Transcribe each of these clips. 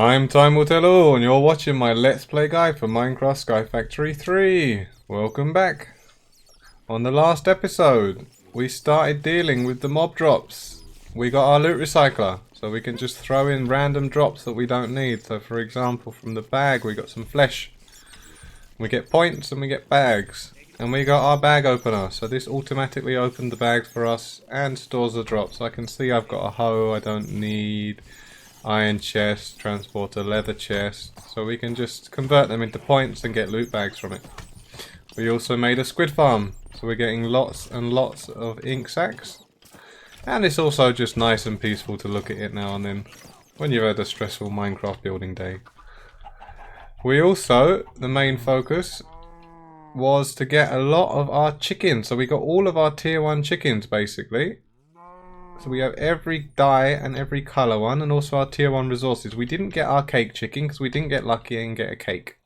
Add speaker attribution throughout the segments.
Speaker 1: I'm TimeWillTellAll and you're watching my Let's Play guide for Minecraft SkyFactory 3. Welcome back. On the last episode, we started dealing with the mob drops. We got our loot recycler, so we can just throw in random drops that we don't need. So for example, from the bag we got some flesh. We get points and we get bags. And we got our bag opener, so this automatically opened the bags for us and stores the drops. I can see I've got a hoe I don't need. Iron chest, transporter, leather chest, so we can just convert them into points and get loot bags from it. We also made a squid farm, so we're getting lots and lots of ink sacks. And it's also just nice and peaceful to look at it now and then, when you've had a stressful Minecraft building day. We also, the main focus, was to get a lot of our chickens, so we got all of our tier 1 chickens basically. So we have every dye and every colour one, and also our tier 1 resources. We didn't get our cake chicken because we didn't get lucky and get a cake.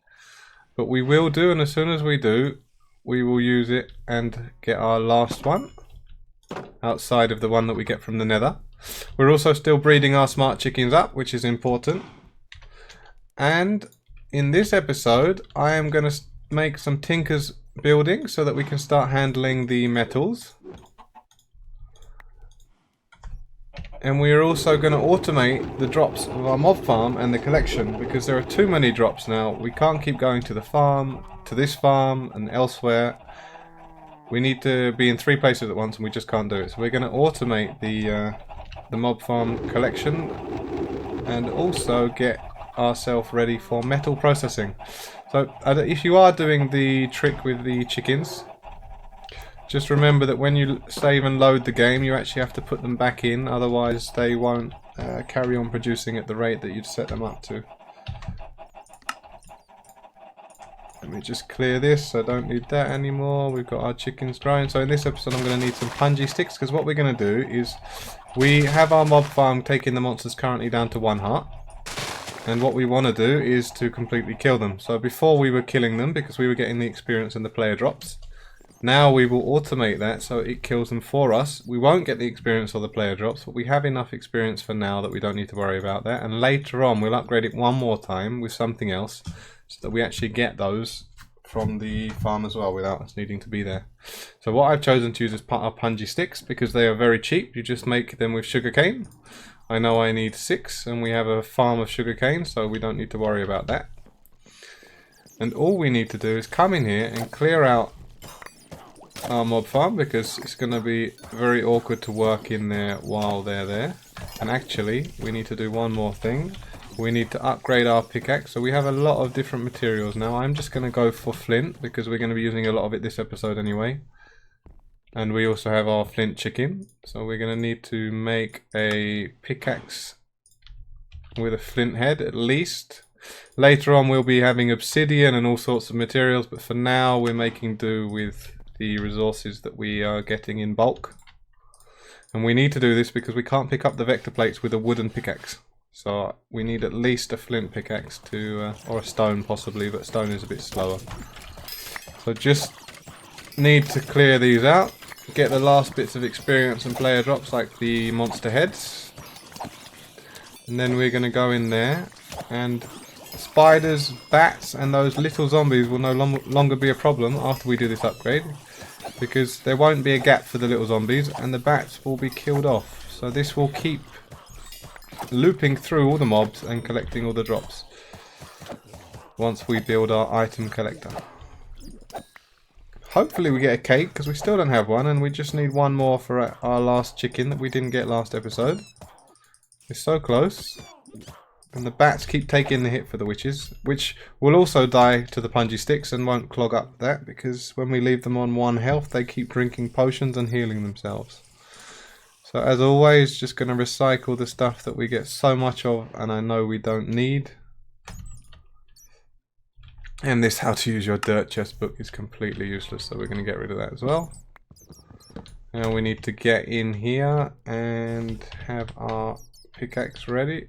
Speaker 1: But we will do, and as soon as we do, we will use it and get our last one. Outside of the one that we get from the nether. We're also still breeding our smart chickens up, which is important. And in this episode, I am going to make some Tinkers buildings so that we can start handling the metals. And we are also going to automate the drops of our mob farm and the collection, because there are too many drops now. We can't keep going to the farm, to this farm and elsewhere. We need to be in 3 places at once and we just can't do it. So we're going to automate the mob farm collection and also get ourselves ready for metal processing. So if you are doing the trick with the chickens, just remember that when you save and load the game, you actually have to put them back in, otherwise they won't carry on producing at the rate that you'd set them up to. Let me just clear this, I don't need that anymore. We've got our chickens growing. So in this episode I'm going to need some punji sticks, because what we're going to do is we have our mob farm taking the monsters currently down to 1 heart. And what we want to do is to completely kill them. So before we were killing them because we were getting the experience and the player drops. Now we will automate that so it kills them for us. We won't get the experience or the player drops, but we have enough experience for now that we don't need to worry about that. And later on we'll upgrade it one more time with something else so that we actually get those from the farm as well without us needing to be there. So what I've chosen to use is our punji sticks because they are very cheap. You just make them with sugarcane. I know I need 6 and we have a farm of sugarcane, so we don't need to worry about that. And all we need to do is come in here and clear out our mob farm, because it's going to be very awkward to work in there while they're there. And actually we need to do one more thing. We need to upgrade our pickaxe. So we have a lot of different materials now. I'm just going to go for flint because we're going to be using a lot of it this episode anyway. And we also have our flint chicken, so we're going to need to make a pickaxe with a flint head at least. Later on we'll be having obsidian and all sorts of materials, but for now we're making do with the resources that we are getting in bulk. And we need to do this because we can't pick up the vector plates with a wooden pickaxe. So we need at least a flint pickaxe to, or a stone possibly, but stone is a bit slower. So just need to clear these out. Get the last bits of experience and player drops like the monster heads. And then we're going to go in there and spiders, bats and those little zombies will no longer be a problem after we do this upgrade, because there won't be a gap for the little zombies and the bats will be killed off. So this will keep looping through all the mobs and collecting all the drops once we build our item collector. Hopefully we get a cake, because we still don't have one, and we just need one more for our last chicken that we didn't get last episode. It's so close. And the bats keep taking the hit for the witches, which will also die to the punji sticks and won't clog up that, because when we leave them on 1 health they keep drinking potions and healing themselves. So as always, just going to recycle the stuff that we get so much of and I know we don't need. And this how to use your dirt chest book is completely useless, so we're going to get rid of that as well. Now we need to get in here and have our pickaxe ready.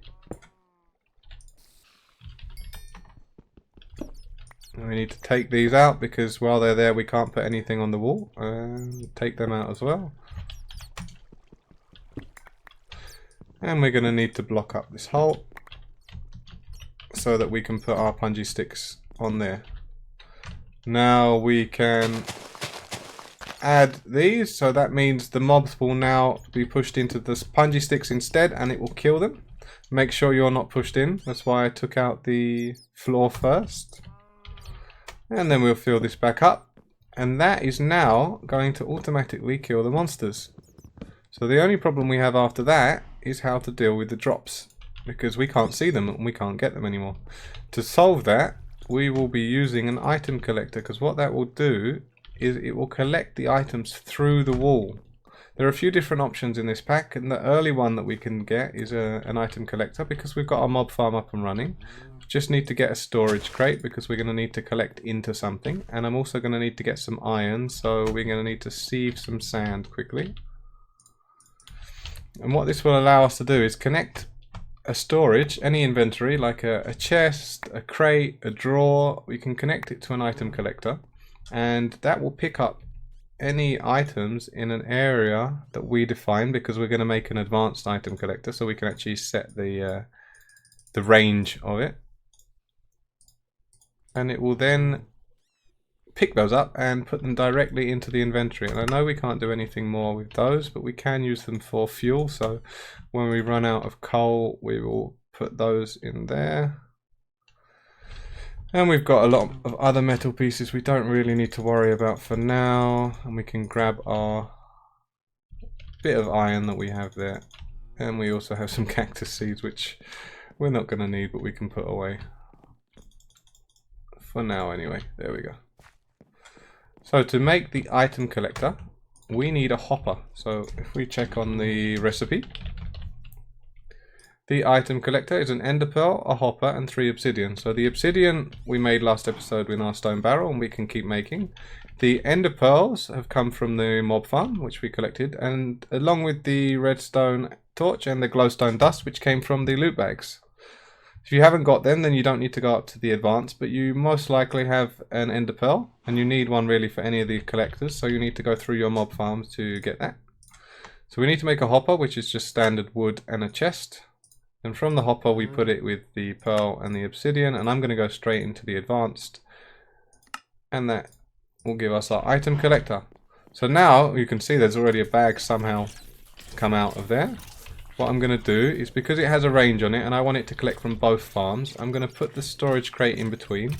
Speaker 1: And we need to take these out because while they're there we can't put anything on the wall. And take them out as well. And we're going to need to block up this hole. so that we can put our punji sticks on there. Now we can add these, so that means the mobs will now be pushed into the punji sticks instead, and it will kill them. Make sure you're not pushed in. That's why I took out the floor first. And then we'll fill this back up. And that is now going to automatically kill the monsters. So the only problem we have after that is how to deal with the drops, because we can't see them and we can't get them anymore. To solve that, we will be using an item collector, because what that will do is it will collect the items through the wall. There are a few different options in this pack, and the early one that we can get is an item collector, because we've got our mob farm up and running. Just need to get a storage crate, because we're going to need to collect into something, and I'm also going to need to get some iron, so we're going to need to sieve some sand quickly. And what this will allow us to do is connect a storage, any inventory, like a chest, a crate, a drawer. We can connect it to an item collector, and that will pick up any items in an area that we define, because we're going to make an advanced item collector, so we can actually set the range of it, and it will then pick those up and put them directly into the inventory. And I know we can't do anything more with those, but we can use them for fuel, so when we run out of coal we will put those in there. And we've got a lot of other metal pieces we don't really need to worry about for now. And we can grab our bit of iron that we have there. And we also have some cactus seeds, which we're not going to need, but we can put away. For now anyway. There we go. So to make the item collector, we need a hopper. So if we check on the recipe, the item collector is an ender pearl, a hopper, and 3 obsidian. So the obsidian we made last episode with our stone barrel, and we can keep making. The ender pearls have come from the mob farm, which we collected, and along with the redstone torch and the glowstone dust, which came from the loot bags. If you haven't got them, then you don't need to go up to the advanced, but you most likely have an ender pearl, and you need one really for any of the collectors, so you need to go through your mob farms to get that. So we need to make a hopper, which is just standard wood and a chest. And from the hopper we put it with the pearl and the obsidian, and I'm going to go straight into the advanced, and that will give us our item collector. So now you can see there's already a bag somehow come out of there. What I'm going to do is, because it has a range on it and I want it to collect from both farms, I'm going to put the storage crate in between,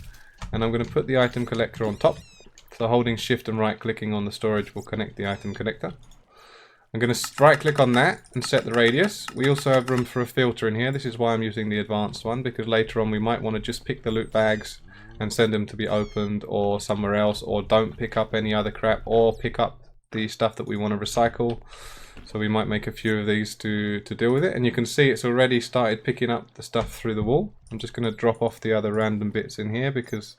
Speaker 1: and I'm going to put the item collector on top. So holding shift and right clicking on the storage will connect the item collector. I'm going to right click on that and set the radius. We also have room for a filter in here. This is why I'm using the advanced one, because later on we might want to just pick the loot bags and send them to be opened or somewhere else, or don't pick up any other crap, or pick up the stuff that we want to recycle. So we might make a few of these to deal with it. And you can see it's already started picking up the stuff through the wall. I'm just going to drop off the other random bits in here, because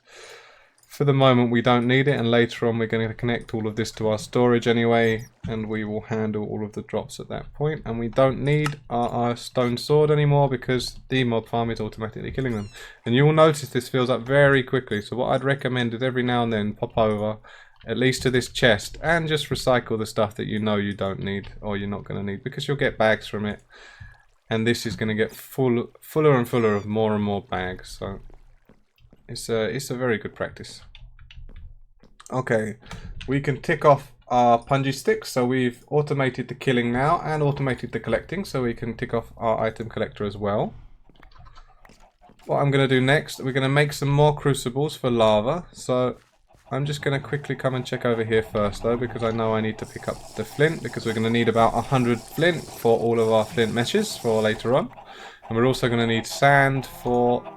Speaker 1: for the moment we don't need it, and later on we're going to connect all of this to our storage anyway, and we will handle all of the drops at that point. And we don't need our stone sword anymore, because the mob farm is automatically killing them. And you will notice this fills up very quickly, so what I'd recommend is every now and then pop over at least to this chest and just recycle the stuff that you know you don't need or you're not going to need, because you'll get bags from it, and this is going to get fuller and fuller of more and more bags. So it's a very good practice. Okay, we can tick off our punji sticks. So we've automated the killing now and automated the collecting, so we can tick off our item collector as well. What I'm going to do next, we're going to make some more crucibles for lava. So I'm just going to quickly come and check over here first though, because I know I need to pick up the flint, because we're going to need about 100 flint for all of our flint meshes for later on. And we're also going to need sand for...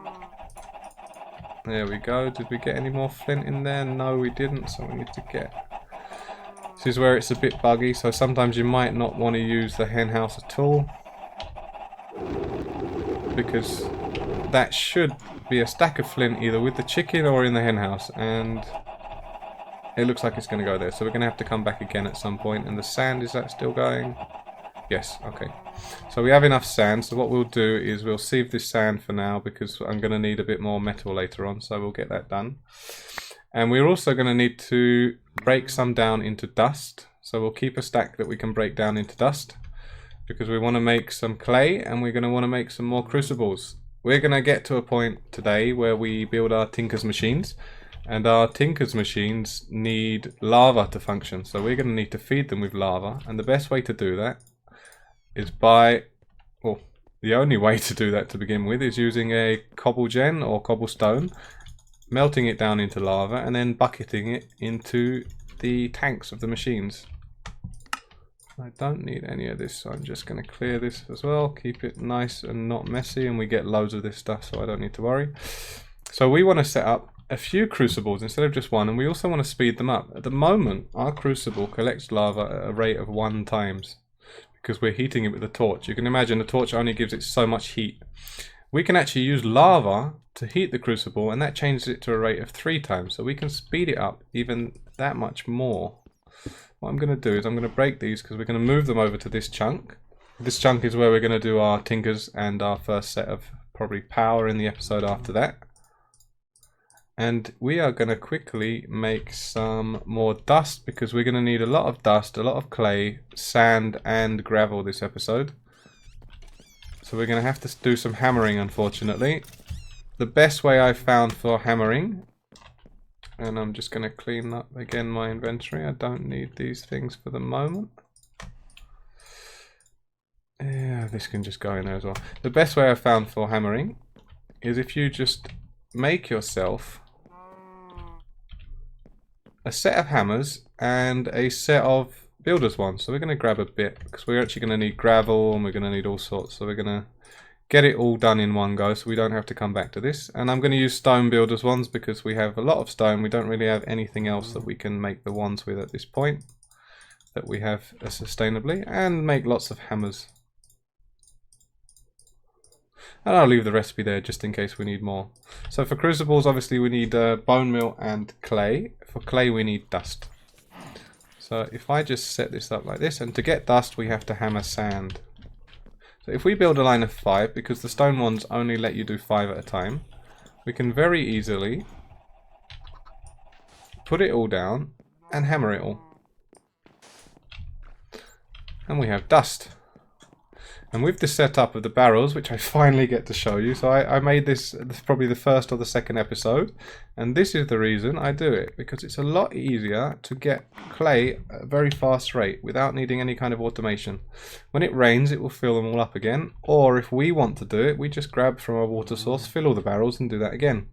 Speaker 1: There we go. Did we get any more flint in there? No, we didn't, so we need to get... This is where it's a bit buggy, so sometimes you might not want to use the hen house at all, because that should be a stack of flint either with the chicken or in the hen house, and it looks like it's going to go there, so we're going to have to come back again at some point. And the sand, is that still going? Yes, okay. So we have enough sand, so what we'll do is we'll sieve this sand for now, because I'm going to need a bit more metal later on, so we'll get that done. And we're also going to need to break some down into dust, so we'll keep a stack that we can break down into dust, because we want to make some clay and we're going to want to make some more crucibles. we're going to get to a point today where we build our Tinkers machines. And our Tinkers machines need lava to function. So we're going to need to feed them with lava. And the best way to do that is by... well, the only way to do that to begin with is using a cobble gen or cobblestone, melting it down into lava and then bucketing it into the tanks of the machines. I don't need any of this, so I'm just going to clear this as well, keep it nice and not messy, and we get loads of this stuff, so I don't need to worry. So we want to set up a few crucibles instead of just one, and we also want to speed them up. At the moment, our crucible collects lava at a rate of 1 times because we're heating it with a torch. You can imagine the torch only gives it so much heat. We can actually use lava to heat the crucible, and that changes it to a rate of 3 times, so we can speed it up even that much more. What I'm going to do is I'm going to break these because we're going to move them over to this chunk. This chunk is where we're going to do our tinkers and our first set of probably power in the episode after that. And we are going to quickly make some more dust because we're going to need a lot of dust, a lot of clay, sand and gravel this episode. So we're going to have to do some hammering, unfortunately. The best way I've found for hammering, and I'm just going to clean up again my inventory. I don't need these things for the moment. Yeah, this can just go in there as well. The best way I've found for hammering is if you just make yourself a set of hammers and a set of builder's ones. So we're going to grab a bit because we're actually going to need gravel and we're going to need all sorts. So we're going to get it all done in one go so we don't have to come back to this. And I'm going to use stone builders ones because we have a lot of stone. We don't really have anything else that we can make the ones with at this point that we have sustainably, and make lots of hammers. And I'll leave the recipe there just in case we need more. So for crucibles, obviously we need bone meal and clay. For clay we need dust. So if I just set this up like this, and to get dust we have to hammer sand. So if we build a line of 5, because the stone ones only let you do 5 at a time, we can very easily put it all down and hammer it all. And we have dust. And with the setup of the barrels, which I finally get to show you, so I made this probably the first or the second episode, and this is the reason I do it, because it's a lot easier to get clay at a very fast rate without needing any kind of automation. When it rains, it will fill them all up again, or if we want to do it, we just grab from a water source, fill all the barrels and do that again.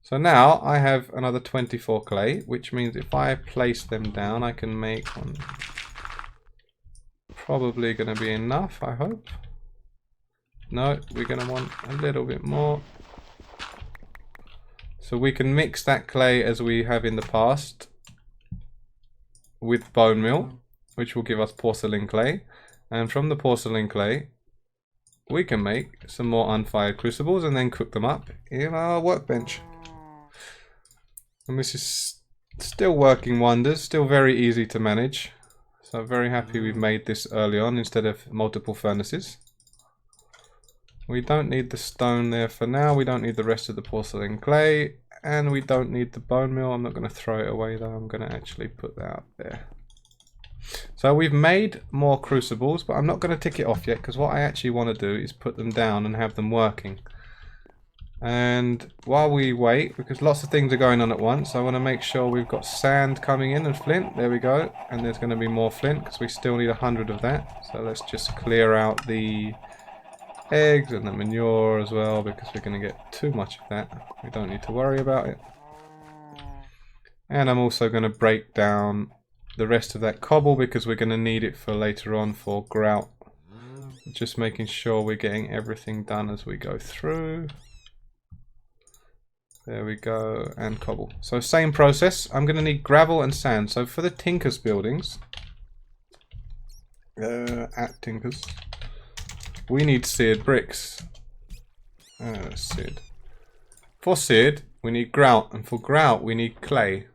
Speaker 1: So now I have another 24 clay, which means if I place them down, I can make one. Probably going to be enough, I hope. No, we're going to want a little bit more. So we can mix that clay as we have in the past with bone meal, which will give us porcelain clay. And from the porcelain clay, we can make some more unfired crucibles and then cook them up in our workbench. And this is still working wonders, still very easy to manage. So I'm very happy we've made this early on instead of multiple furnaces. We don't need the stone there for now. We don't need the rest of the porcelain clay. And we don't need the bone meal. I'm not going to throw it away though. I'm going to actually put that up there. So we've made more crucibles, but I'm not going to tick it off yet because what I actually want to do is put them down and have them working. And while we wait, because lots of things are going on at once, I want to make sure we've got sand coming in and flint. There we go. And there's going to be more flint because we still need 100 of that. So let's just clear out the eggs and the manure as well because we're going to get too much of that. We don't need to worry about it. And I'm also going to break down the rest of that cobble because we're going to need it for later on for grout. Just making sure we're getting everything done as we go through. There we go, and cobble. So same process. I'm going to need gravel and sand. So for the Tinkers buildings, at Tinkers, we need seared bricks. Seared. For seared, we need grout, and for grout, we need clay.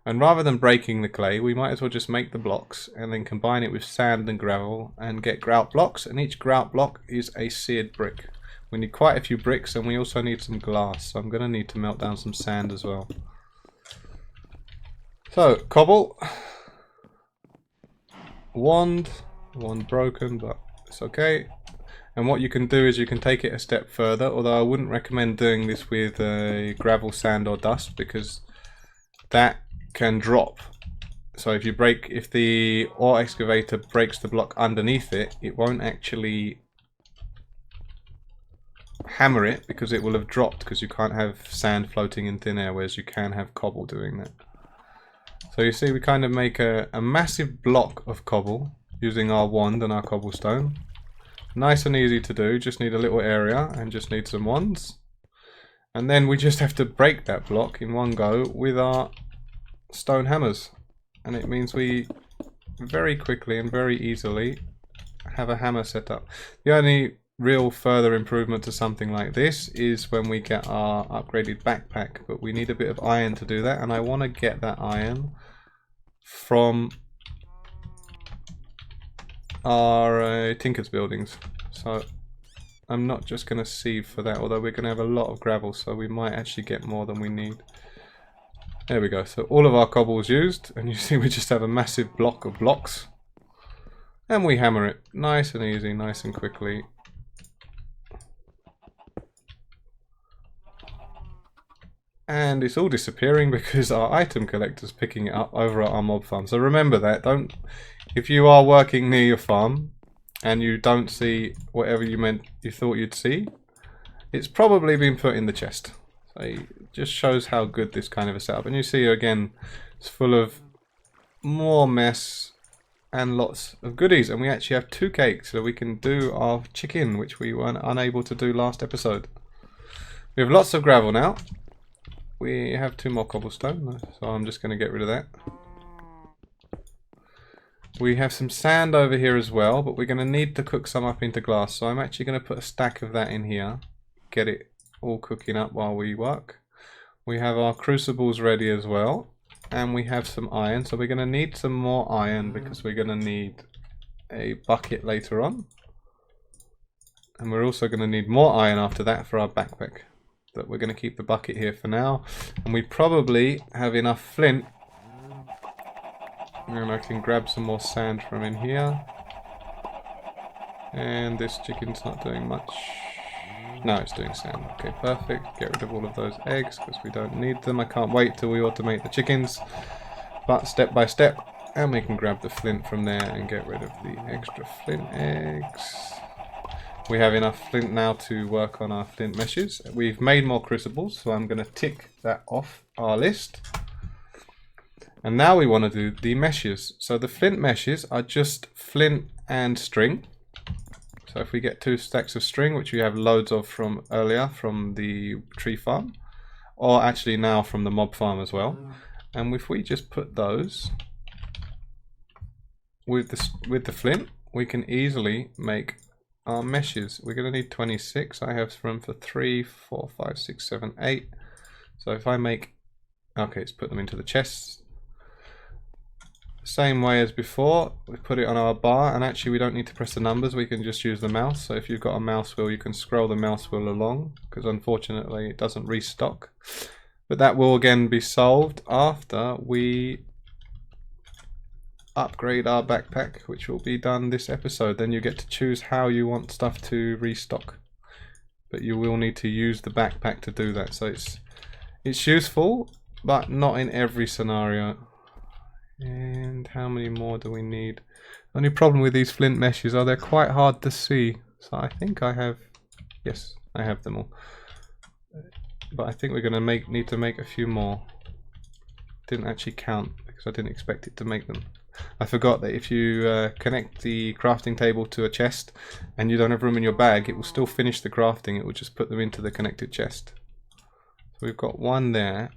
Speaker 1: And rather than breaking the clay, we might as well just make the blocks and then combine it with sand and gravel and get grout blocks. And each grout block is a seared brick. We need quite a few bricks and we also need some glass. So I'm going to need to melt down some sand as well. So, cobble. Wand broken, but it's okay. And what you can do is you can take it a step further, although I wouldn't recommend doing this with gravel, sand or dust, because that can drop. So if the ore excavator breaks the block underneath it, it won't actually hammer it because it will have dropped, because you can't have sand floating in thin air, whereas you can have cobble doing that. So you see we kind of make a massive block of cobble using our wand and our cobblestone. Nice and easy to do, just need a little area and just need some wands. And then we just have to break that block in one go with our stone hammers. And it means we very quickly and very easily have a hammer set up. The only real further improvement to something like this is when we get our upgraded backpack, but we need a bit of iron to do that, and I want to get that iron from our Tinkers buildings. So I'm not just going to sieve for that, although we're going to have a lot of gravel, so we might actually get more than we need. There we go. So all of our cobble's used, and you see we just have a massive block of blocks. And we hammer it nice and easy, nice and quickly. And it's all disappearing because our item collector's picking it up over at our mob farm. So remember that. If you are working near your farm and you don't see whatever you thought you'd see, it's probably been put in the chest. So it just shows how good this kind of a setup. And you see again, it's full of more mess and lots of goodies. And we actually have 2 cakes, so we can do our chicken, which we weren't unable to do last episode. We have lots of gravel now. We have 2 more cobblestone, so I'm just going to get rid of that. We have some sand over here as well, but we're going to need to cook some up into glass. So I'm actually going to put a stack of that in here, get it all cooking up while we work. We have our crucibles ready as well, and we have some iron. So we're going to need some more iron because we're going to need a bucket later on. And we're also going to need more iron after that for our backpack. But we're going to keep the bucket here for now. And we probably have enough flint. And I can grab some more sand from in here. And this chicken's not doing much. No, it's doing sand. Okay, perfect. Get rid of all of those eggs because we don't need them. I can't wait till we automate the chickens. But step by step. And we can grab the flint from there and get rid of the extra flint eggs. We have enough flint now to work on our flint meshes. We've made more crucibles, so I'm going to tick that off our list. And now we want to do the meshes. So the flint meshes are just flint and string. So if we get 2 stacks of string, which we have loads of from earlier from the tree farm, or actually now from the mob farm as well. And if we just put those with the flint, we can easily make our meshes. We're going to need 26. I have room for 3, 4, 5, 6, 7, 8. So if I make, okay, let's put them into the chests. Same way as before, we put it on our bar, and actually we don't need to press the numbers, we can just use the mouse. So if you've got a mouse wheel, you can scroll the mouse wheel along, because unfortunately it doesn't restock. But that will again be solved after we upgrade our backpack, which will be done this episode. Then you get to choose how you want stuff to restock, but you will need to use the backpack to do that. So it's useful, but not in every scenario. And how many more do we need? Only problem with these flint meshes are they're quite hard to see. So I think I have, yes, I have them all. But I think we're gonna need to make a few more. Didn't actually count because I didn't expect it to make them. I forgot that if you connect the crafting table to a chest and you don't have room in your bag, it will still finish the crafting. It will just put them into the connected chest. So we've got 1 there.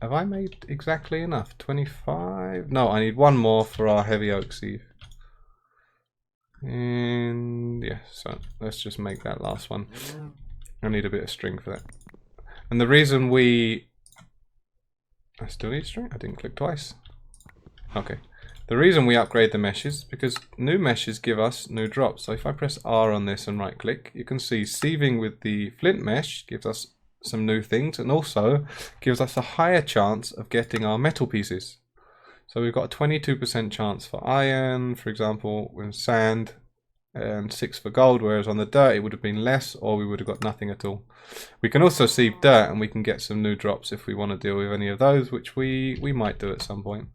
Speaker 1: Have I made exactly enough? 25? No, I need 1 more for our heavy oak sieve. And yeah, so let's just make that last one. I need a bit of string for that. And the reason I still need string? I didn't click twice. Okay. The reason we upgrade the meshes is because new meshes give us new drops. So if I press R on this and right click, you can see sieving with the flint mesh gives us some new things, and also gives us a higher chance of getting our metal pieces. So we've got a 22% chance for iron, for example, with sand, and 6 for gold, whereas on the dirt it would have been less, or we would have got nothing at all. We can also sieve dirt and we can get some new drops if we want to deal with any of those, which we might do at some point.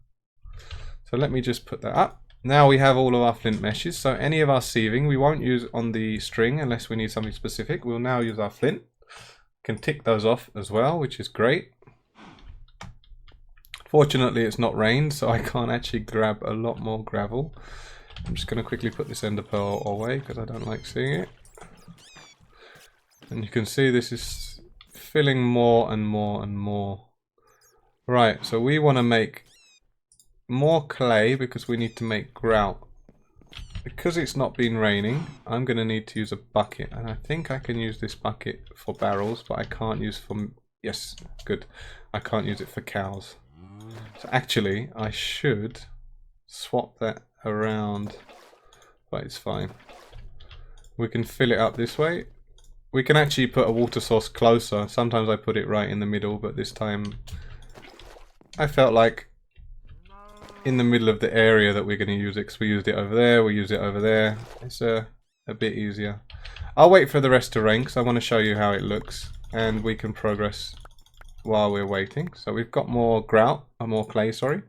Speaker 1: So let me just put that up. Now we have all of our flint meshes, so any of our sieving we won't use on the string unless we need something specific. We'll now use our flint. Can tick those off as well, which is great. Fortunately it's not rained, so I can't actually grab a lot more gravel. I'm just going to quickly put this ender pearl away because I don't like seeing it. And you can see this is filling more and more and more. Right, so we want to make more clay because we need to make grout. Because it's not been raining, I'm going to need to use a bucket. And I think I can use this bucket for barrels, but I can't use for... Yes, good. I can't use it for cows. So actually, I should swap that around, but it's fine. We can fill it up this way. We can actually put a water source closer. Sometimes I put it right in the middle, but this time I felt like in the middle of the area that we're going to use it, because we used it over there, we use it over there. It's a bit easier. I'll wait for the rest to rain because I want to show you how it looks, and we can progress while we're waiting. So we've got more grout, or more clay, sorry.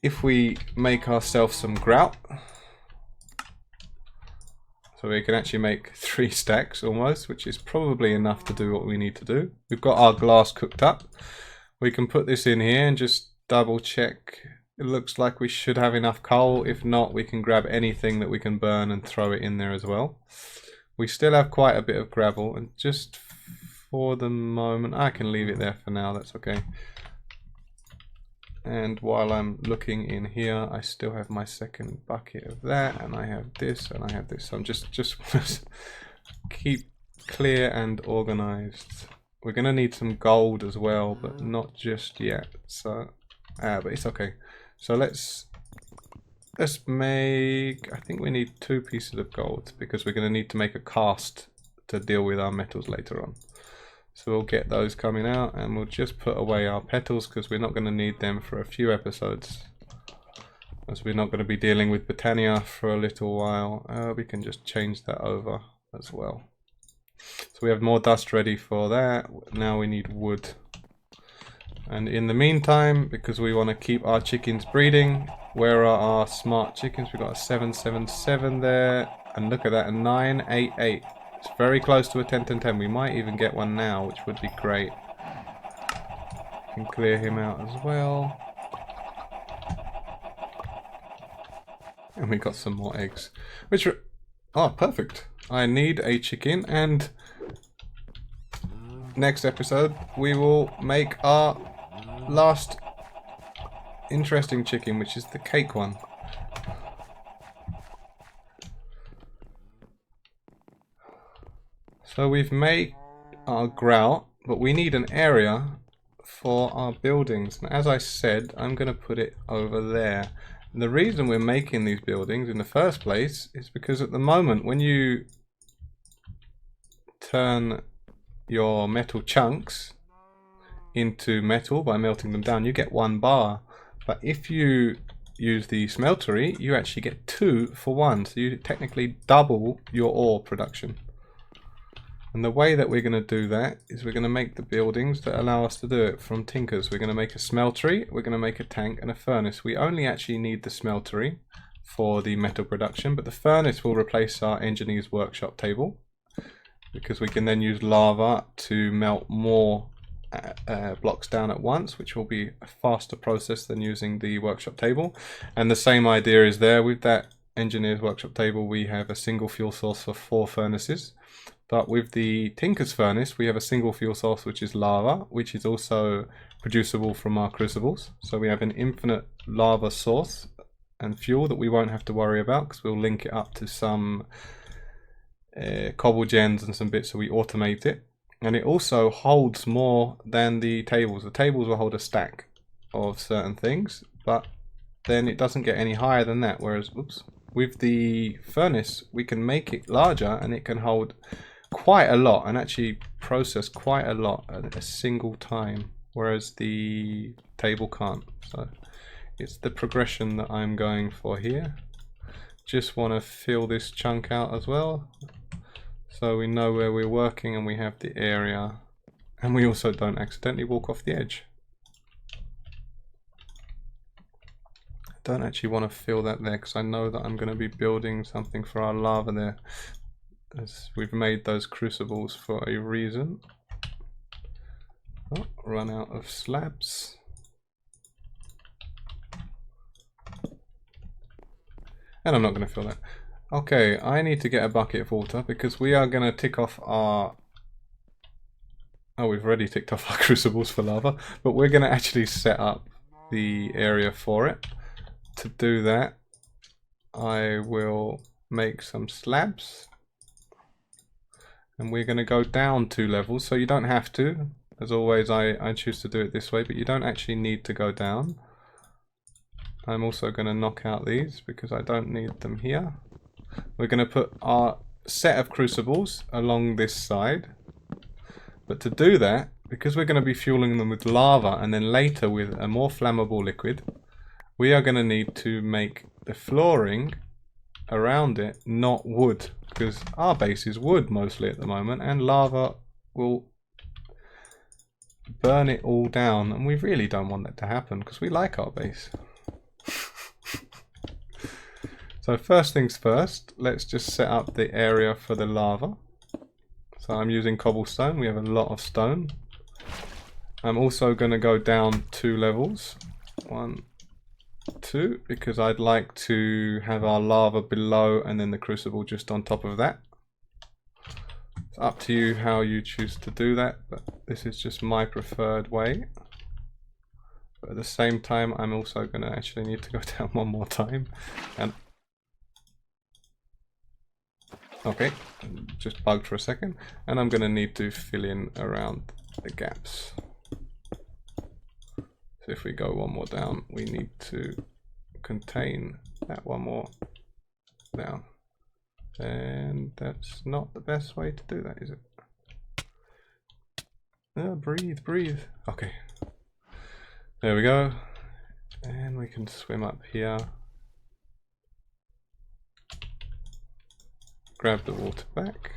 Speaker 1: If we make ourselves some grout, so we can actually make 3 stacks almost, which is probably enough to do what we need to do. We've got our glass cooked up. We can put this in here and just double check. It looks like we should have enough coal. If not, we can grab anything that we can burn and throw it in there as well. We still have quite a bit of gravel, and just for the moment, I can leave it there for now, that's okay. And while I'm looking in here, I still have my second bucket of that, and I have this, and I have this. So I'm just keep clear and organized. We're gonna need some gold as well, but not just yet. So, but it's okay. So let's make. I think we need 2 pieces of gold because we're gonna need to make a cast to deal with our metals later on. So we'll get those coming out, and we'll just put away our petals because we're not going to need them for a few episodes, as we're not going to be dealing with Britannia for a little while. We can just change that over as well. So we have more dust ready for that. Now we need wood. And in the meantime, because we want to keep our chickens breeding, where are our smart chickens? We've got a 777 there, and look at that, a 988. It's very close to a 10-10-10. We might even get one now, which would be great. Can clear him out as well. And we got some more eggs. Which are... Oh, perfect. I need a chicken, and next episode we will make our last interesting chicken, which is the cake one. So we've made our grout, but we need an area for our buildings. And as I said, I'm going to put it over there. And the reason we're making these buildings in the first place is because at the moment, when you turn your metal chunks into metal by melting them down, you get 1 bar. But if you use the smeltery, you actually get 2 for 1. So you technically double your ore production. And the way that we're going to do that is we're going to make the buildings that allow us to do it from Tinkers. We're going to make a smeltery, we're going to make a tank and a furnace. We only actually need the smeltery for the metal production, but the furnace will replace our engineer's workshop table, because we can then use lava to melt more blocks down at once, which will be a faster process than using the workshop table. And the same idea is there with that engineer's workshop table. We have a single fuel source for 4 furnaces. But with the Tinker's furnace, we have a single fuel source, which is lava, which is also producible from our crucibles. So we have an infinite lava source and fuel that we won't have to worry about, because we'll link it up to some cobble gens and some bits, so we automate it. And it also holds more than the tables. The tables will hold a stack of certain things, but then it doesn't get any higher than that. Whereas, oops, with the furnace, we can make it larger and it can hold quite a lot and actually process quite a lot at a single time, whereas the table can't. So it's the progression that I'm going for here. just want to fill this chunk out as well, so we know where we're working and we have the area, and we also don't accidentally walk off the edge. I don't actually want to fill that there because I know that I'm going to be building something for our lava there, as we've made those crucibles for a reason. Oh, run out of slabs. And I'm not going to fill that. Okay, I need to get a bucket of water because we are going to tick off our... Oh, we've already ticked off our crucibles for lava, but we're going to actually set up the area for it. To do that, I will make some slabs. And we're going to go down 2 levels, so you don't have to. As always, I choose to do it this way, but you don't actually need to go down. I'm also going to knock out these because I don't need them here. We're going to put our set of crucibles along this side. But to do that, because we're going to be fueling them with lava and then later with a more flammable liquid, we are going to need to make the flooring around it not wood. Because our base is wood mostly at the moment and lava will burn it all down. And we really don't want that to happen because we like our base. So first things first, let's just set up the area for the lava. So I'm using cobblestone, we have a lot of stone. I'm also going to go down 2 levels. 1, 2, because I'd like to have our lava below and then the crucible just on top of that. It's up to you how you choose to do that, but this is just my preferred way. But at the same time, I'm also going to actually need to go down one more time. And okay, just bugged for a second. And I'm going to need to fill in around the gaps. So if we go one more down, we need to contain that one more down. And that's not the best way to do that, is it? Breathe, breathe. Okay. There we go. And we can swim up here. Grab the water back.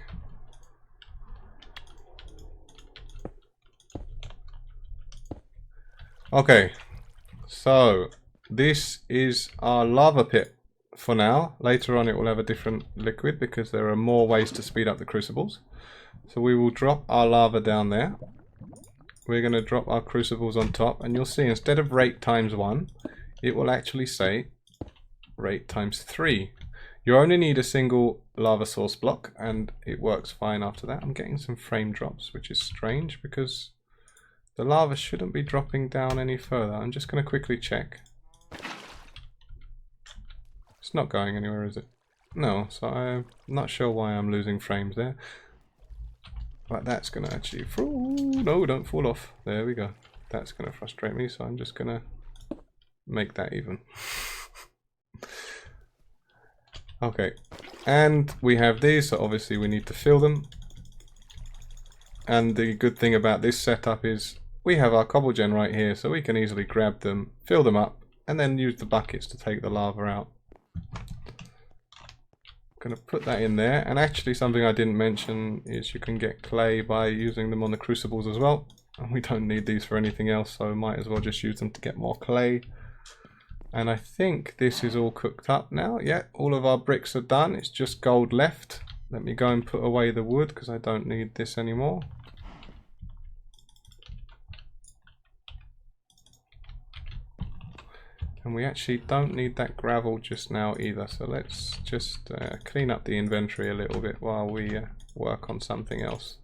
Speaker 1: Okay, so this is our lava pit for now. Later on it will have a different liquid because there are more ways to speed up the crucibles. So we will drop our lava down there. We're going to drop our crucibles on top, and you'll see instead of rate times 1, it will actually say rate times 3. You only need a single lava source block and it works fine after that. I'm getting some frame drops, which is strange because the lava shouldn't be dropping down any further. I'm just going to quickly check. It's not going anywhere, is it? No, so I'm not sure why I'm losing frames there. But that's going to actually... No, don't fall off. There we go. That's going to frustrate me, so I'm just going to make that even. Okay, and we have these, so obviously we need to fill them. And the good thing about this setup is we have our cobble gen right here, so we can easily grab them, fill them up, and then use the buckets to take the lava out. Going to put that in there, and actually something I didn't mention is you can get clay by using them on the crucibles as well. And we don't need these for anything else, so might as well just use them to get more clay. And I think this is all cooked up now. Yeah, all of our bricks are done. It's just gold left. Let me go and put away the wood because I don't need this anymore. And we actually don't need that gravel just now either. So let's just clean up the inventory a little bit while we work on something else.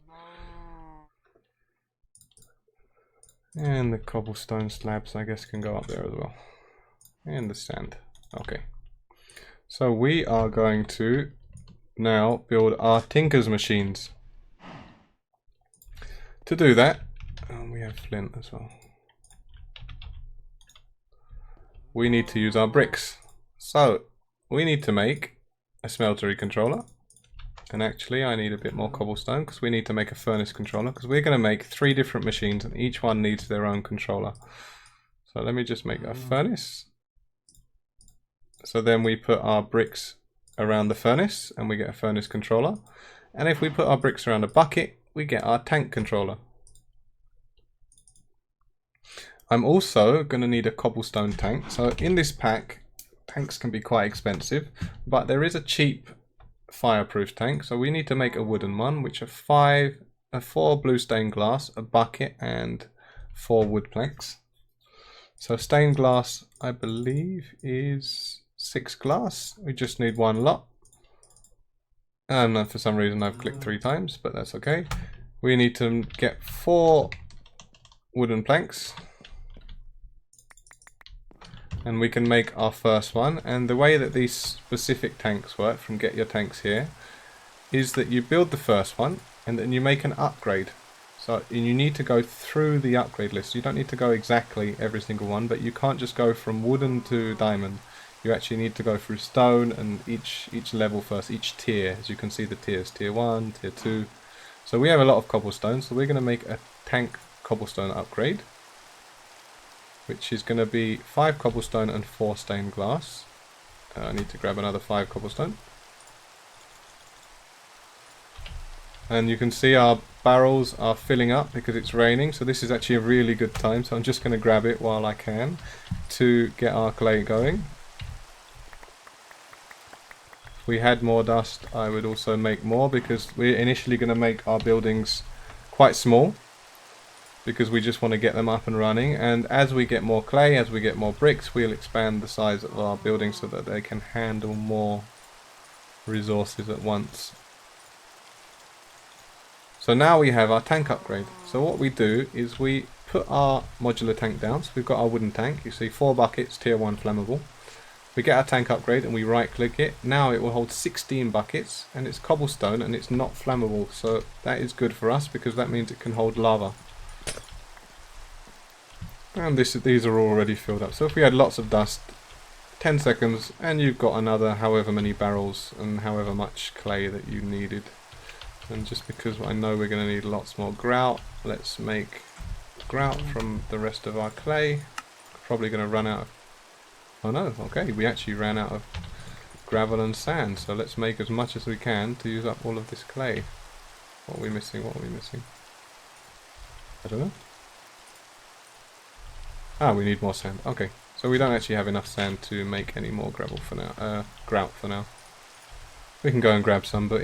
Speaker 1: And the cobblestone slabs, I guess, can go up there as well. And the sand. Okay. So we are going to now build our Tinkers machines. To do that, we have flint as well. We need to use our bricks. So we need to make a smeltery controller. And actually I need a bit more cobblestone because we need to make a furnace controller because we're going to make 3 different machines and each one needs their own controller. So let me just make a furnace. So then we put our bricks around the furnace, and we get a furnace controller. And if we put our bricks around a bucket, we get our tank controller. I'm also going to need a cobblestone tank. So in this pack, tanks can be quite expensive, but there is a cheap fireproof tank. So we need to make a wooden one, which are 4 blue stained glass, a bucket, and 4 wood planks. So stained glass, I believe, is 6 glass. We just need 1 lot. And for some reason I've clicked 3 times, but that's okay. We need to get 4 wooden planks. And we can make our first one. And the way that these specific tanks work from Get Your Tanks Here is that you build the first one and then you make an upgrade. So you need to go through the upgrade list. You don't need to go exactly every single one, but you can't just go from wooden to diamond. You actually need to go through stone and each level first, each tier. As you can see the tiers, tier 1, tier 2. So we have a lot of cobblestone, so we're going to make a tank cobblestone upgrade, which is going to be 5 cobblestone and 4 stained glass. I need to grab another 5 cobblestone. And you can see our barrels are filling up because it's raining, so this is actually a really good time. So I'm just going to grab it while I can to get our clay going. If we had more dust, I would also make more, because we're initially going to make our buildings quite small, because we just want to get them up and running. And as we get more clay, as we get more bricks, we'll expand the size of our buildings so that they can handle more resources at once. So now we have our tank upgrade. So what we do is we put our modular tank down. So we've got our wooden tank. You see 4 buckets, tier 1 flammable. We get our tank upgrade and we right click it. Now it will hold 16 buckets and it's cobblestone and it's not flammable. So that is good for us because that means it can hold lava. And these are already filled up. So if we had lots of dust, 10 seconds and you've got another however many barrels and however much clay that you needed. And just because I know we're going to need lots more grout, let's make grout from the rest of our clay. Probably going to run out of... Oh no, okay, we actually ran out of gravel and sand, so let's make as much as we can to use up all of this clay. What are we missing? What are we missing? I don't know. Ah, we need more sand. Okay, so we don't actually have enough sand to make any more gravel for now. Grout for now. We can go and grab some, but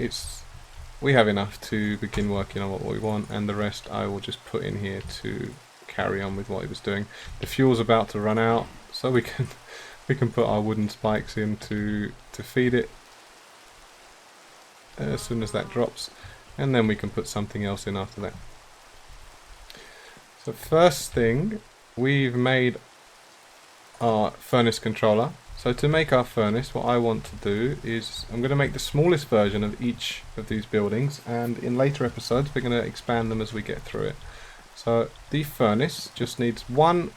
Speaker 1: we have enough to begin working on what we want, and the rest I will just put in here to carry on with what it was doing. The fuel's about to run out, so we can put our wooden spikes in to feed it as soon as that drops, and then we can put something else in after that. So first thing, we've made our furnace controller. So to make our furnace, what I want to do is I'm going to make the smallest version of each of these buildings, and in later episodes we're going to expand them as we get through it. So the furnace just needs 1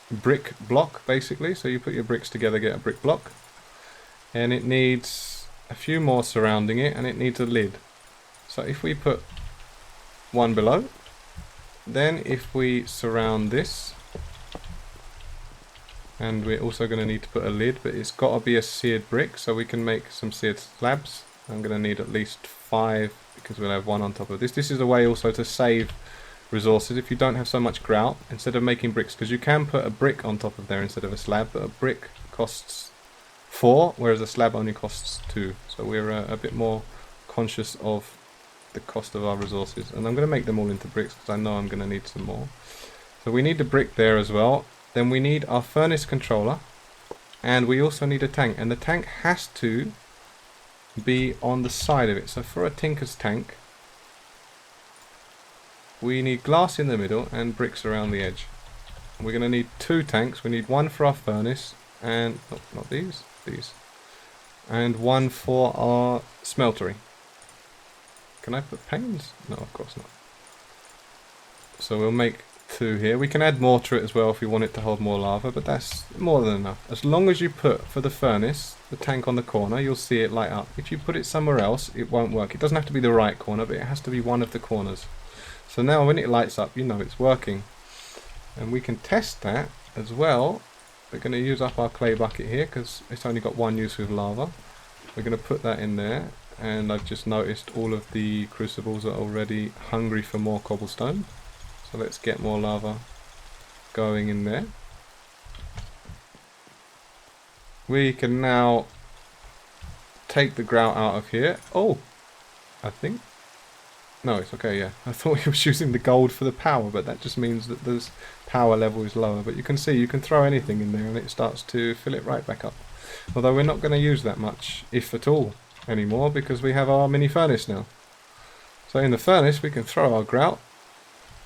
Speaker 1: brick block basically. So you put your bricks together, get a brick block, and it needs a few more surrounding it, and it needs a lid. So if we put 1 below, then if we surround this, and we're also going to need to put a lid, but it's got to be a seared brick so we can make some seared slabs. I'm going to need at least 5 because we'll have 1 on top of this. This is a way also to save resources if you don't have so much grout. Instead of making bricks, because you can put a brick on top of there instead of a slab, but a brick costs 4 whereas a slab only costs 2. So we're a bit more conscious of the cost of our resources, and I'm going to make them all into bricks because I know I'm going to need some more. So we need the brick there as well. Then we need our furnace controller, and we also need a tank, and the tank has to be on the side of it. So for a Tinker's tank, we need glass in the middle and bricks around the edge. We're going to need 2 tanks. We need 1 for our furnace, and not these, and 1 for our smeltery. Can I put panes? No, of course not. So we'll make 2 here. We can add more to it as well if we want it to hold more lava, but that's more than enough. As long as you put, for the furnace, the tank on the corner, you'll see it light up. If you put it somewhere else, it won't work. It doesn't have to be the right corner, but it has to be one of the corners. So now when it lights up, you know it's working. And we can test that as well we're going to use up our clay bucket here because it's only got one use with lava. We're going to put that in there, and I've just noticed all of the crucibles are already hungry for more cobblestone. So let's get more lava going in there. We can now take the grout out of here. Oh, I think. No, it's okay, yeah. I thought he was using the gold for the power, but that just means that the power level is lower. But you can see, you can throw anything in there and it starts to fill it right back up. Although we're not going to use that much, if at all, anymore, because we have our mini furnace now. So in the furnace we can throw our grout,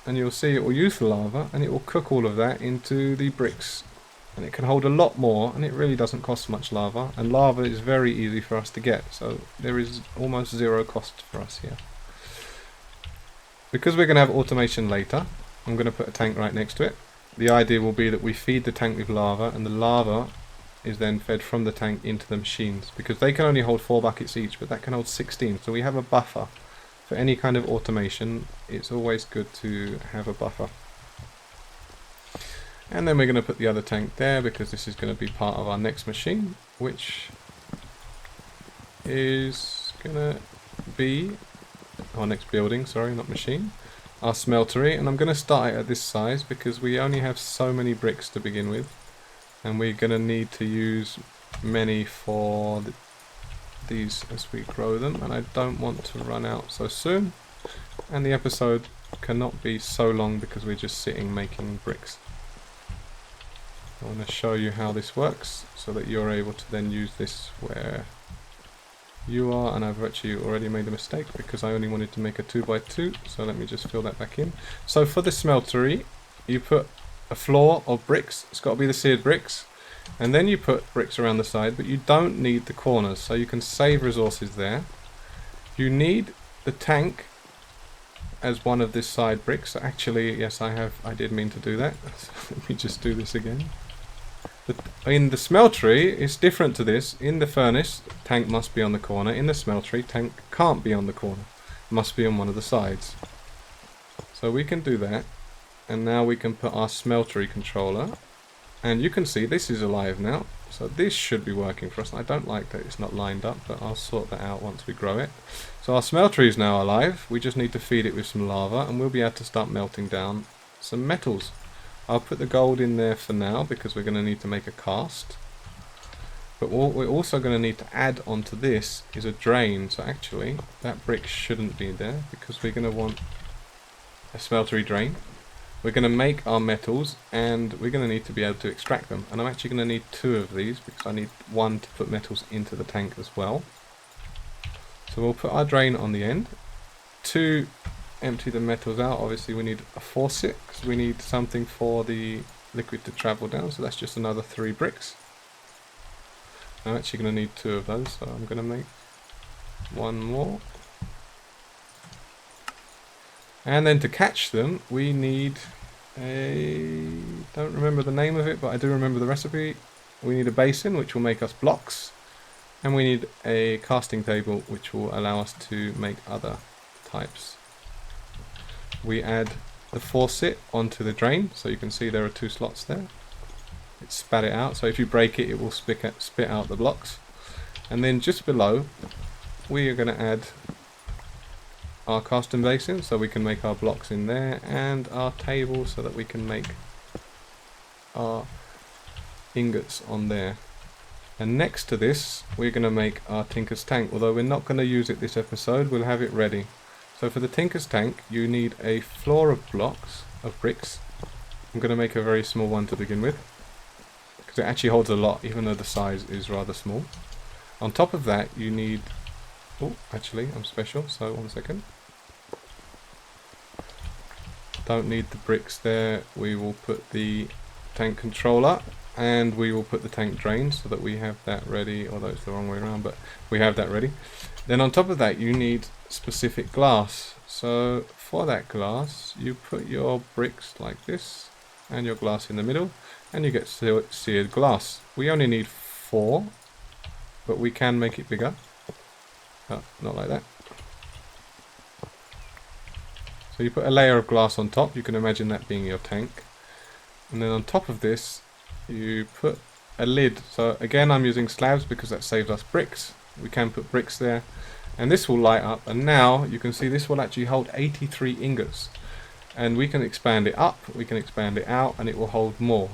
Speaker 1: and you'll see it will use the lava, and it will cook all of that into the bricks. And it can hold a lot more, and it really doesn't cost much lava. And lava is very easy for us to get, so there is almost zero cost for us here. Because we're going to have automation later, I'm going to put a tank right next to it. The idea will be that we feed the tank with lava, and the lava is then fed from the tank into the machines, because they can only hold 4 buckets each, but that can hold 16, so we have a buffer. For any kind of automation, it's always good to have a buffer. And then we're going to put the other tank there, because this is going to be part of our next machine, which is going to be our next building, sorry, not machine, our smeltery. And I'm going to start it at this size because we only have so many bricks to begin with, and we're going to need to use many for these as we grow them, and I don't want to run out so soon, and the episode cannot be so long because we're just sitting making bricks. I want to show you how this works so that you're able to then use this where you are. And I've actually already made a mistake because I only wanted to make a 2x2, so let me just fill that back in. So for the smeltery, you put a floor of bricks. It's got to be the seared bricks, and then you put bricks around the side, but you don't need the corners, so you can save resources there. You need the tank as one of this side bricks. Actually, yes, I did mean to do that. So let me just do this again. In the smeltery, it's different to this. In the furnace, tank must be on the corner. In the smeltery, tank can't be on the corner. It must be on one of the sides. So we can do that. And now we can put our smeltery controller. And you can see this is alive now. So this should be working for us. I don't like that it's not lined up, but I'll sort that out once we grow it. So our smeltery is now alive. We just need to feed it with some lava, and we'll be able to start melting down some metals. I'll put the gold in there for now because we're going to need to make a cast. But what we're also going to need to add onto this is a drain. So actually, that brick shouldn't be there because we're going to want a smeltery drain. We're going to make our metals, and we're going to need to be able to extract them. And I'm actually going to need 2 of these because I need 1 to put metals into the tank as well. So we'll put our drain on the end. 2 empty the metals out. Obviously we need a faucet because we need something for the liquid to travel down, so that's just another 3 bricks. I'm actually going to need 2 of those, so I'm going to make 1 more. And then to catch them we need don't remember the name of it, but I do remember the recipe. We need a basin which will make us blocks, and we need a casting table which will allow us to make other types. We add the faucet onto the drain, so you can see there are 2 slots there. It spat it out, so if you break it, it will spit out the blocks. And then just below, we are going to add our casting basin, so we can make our blocks in there, and our table, so that we can make our ingots on there. And next to this, we're going to make our Tinker's tank, although we're not going to use it this episode, we'll have it ready. So for the Tinker's tank, you need a floor of blocks, of bricks. I'm going to make a very small one to begin with, because it actually holds a lot, even though the size is rather small. On top of that, you need... Oh, actually, I'm special, so 1 second. Don't need the bricks there. We will put the tank controller, and we will put the tank drain, so that we have that ready, although it's the wrong way around, but we have that ready. Then on top of that, you need specific glass. So for that glass, you put your bricks like this, and your glass in the middle, and you get seared glass. We only need 4, but we can make it bigger. Oh, not like that. So you put a layer of glass on top. You can imagine that being your tank. And then on top of this, you put a lid. So again, I'm using slabs because that saves us bricks. We can put bricks there, and this will light up, and now you can see this will actually hold 83 ingots, and we can expand it up, we can expand it out, and it will hold more.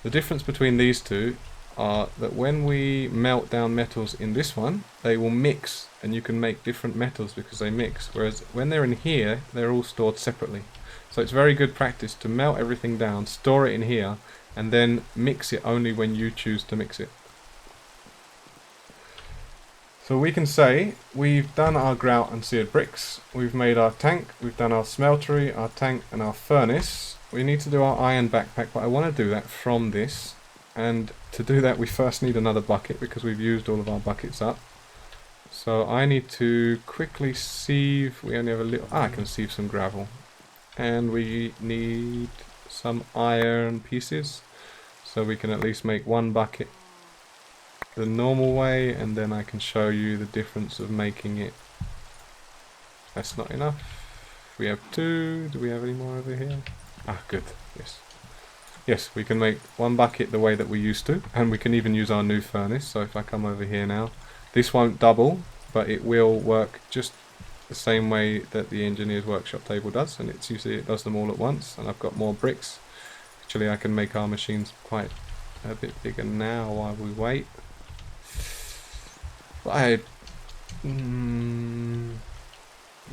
Speaker 1: The difference between these two are that when we melt down metals in this one, they will mix, and you can make different metals because they mix, whereas when they're in here, they're all stored separately. So it's very good practice to melt everything down, store it in here, and then mix it only when you choose to mix it. So we can say we've done our grout and seared bricks, we've made our tank, we've done our smeltery, our tank and our furnace. We need to do our iron backpack, but I want to do that from this. And to do that we first need another bucket because we've used all of our buckets up. So I need to quickly sieve, we only have a little, I can sieve some gravel. And we need some iron pieces, so we can at least make one bucket the normal way, and then I can show you the difference of making it. That's not enough. We have two. Do we have any more over here? Ah, good. Yes. Yes, we can make one bucket the way that we used to, and we can even use our new furnace. So if I come over here now, this won't double, but it will work just the same way that the engineer's workshop table does, and it's, you see, it does them all at once, and I've got more bricks. Actually, I can make our machines quite a bit bigger now while we wait. But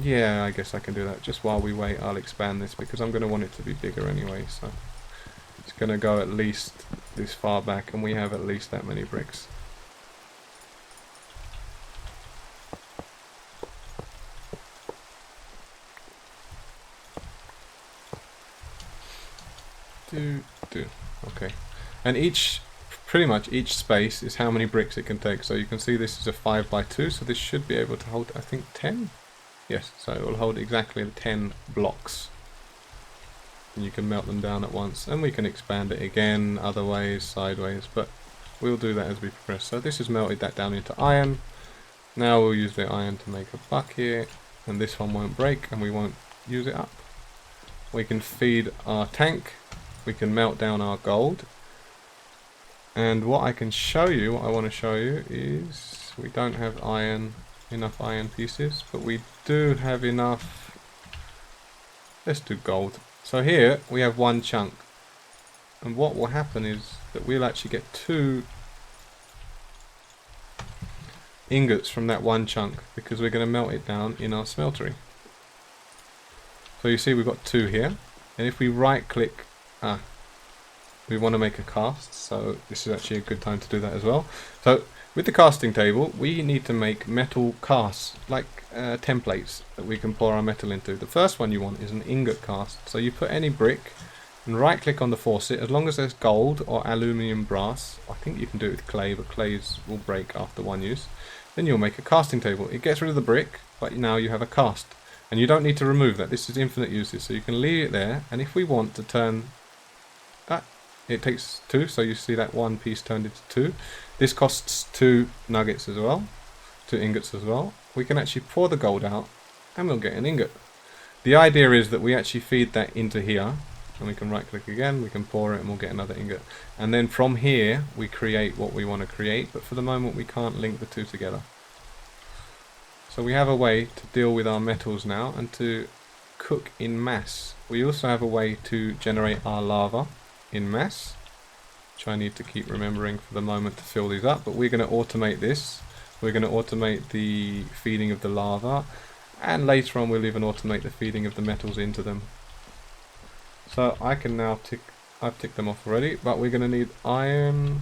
Speaker 1: yeah, I guess I can do that. Just while we wait, I'll expand this because I'm going to want it to be bigger anyway. So it's going to go at least this far back, and we have at least that many bricks. Okay, and pretty much each space is how many bricks it can take. So you can see this is a 5x2, so this should be able to hold, I think, 10. Yes, so it will hold exactly 10 blocks, and you can melt them down at once, and we can expand it again other ways, sideways, but we'll do that as we progress. So this has melted that down into iron. Now we'll use the iron to make a bucket, and this one won't break, and we won't use it up. We can feed our tank. We can melt down our gold. And what I can show you, what I want to show you is we don't have enough iron pieces, but we do have enough. Let's do gold. So here we have one chunk. And what will happen is that we'll actually get 2 ingots from that one chunk because we're going to melt it down in our smeltery. So you see we've got 2 here. And if we right click, we want to make a cast, so this is actually a good time to do that as well. So with the casting table, we need to make metal casts, like templates that we can pour our metal into. The first one you want is an ingot cast. So you put any brick and right click on the faucet, as long as there's gold or aluminium brass. I think you can do it with clay, but clays will break after one use. Then you'll make a casting table. It gets rid of the brick, but now you have a cast. And you don't need to remove that. This is infinite uses, so you can leave it there. And if we want to turn that, it takes 2, so you see that one piece turned into 2. This costs 2 nuggets as well, 2 ingots as well. We can actually pour the gold out, and we'll get an ingot. The idea is that we actually feed that into here, and we can right click again, we can pour it, and we'll get another ingot. And then from here, we create what we want to create, but for the moment we can't link the 2 together. So we have a way to deal with our metals now and to cook in mass. We also have a way to generate our lava in mass, which I need to keep remembering for the moment to fill these up, but we're going to automate this. We're going to automate the feeding of the lava, and later on we'll even automate the feeding of the metals into them. So I can now I've ticked them off already, but we're going to need iron.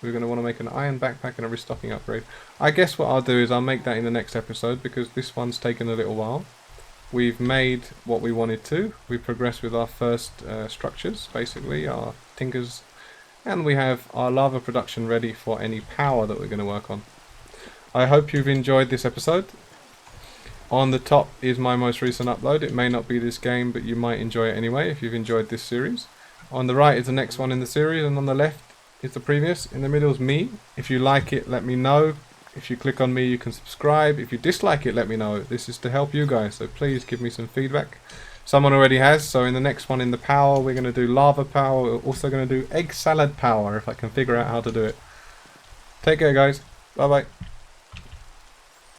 Speaker 1: We're going to want to make an iron backpack and a restocking upgrade. I guess what I'll do is I'll make that in the next episode because this one's taken a little while. We've made what we wanted to. We progressed with our first structures, basically, our tinkers. And we have our lava production ready for any power that we're going to work on. I hope you've enjoyed this episode. On the top is my most recent upload. It may not be this game, but you might enjoy it anyway if you've enjoyed this series. On the right is the next one in the series, and on the left is the previous. In the middle is me. If you like it, let me know. If you click on me, you can subscribe. If you dislike it, let me know. This is to help you guys, so please give me some feedback. Someone already has, so in the next one in the power, we're going to do lava power. We're also going to do egg salad power, if I can figure out how to do it. Take care, guys. Bye-bye.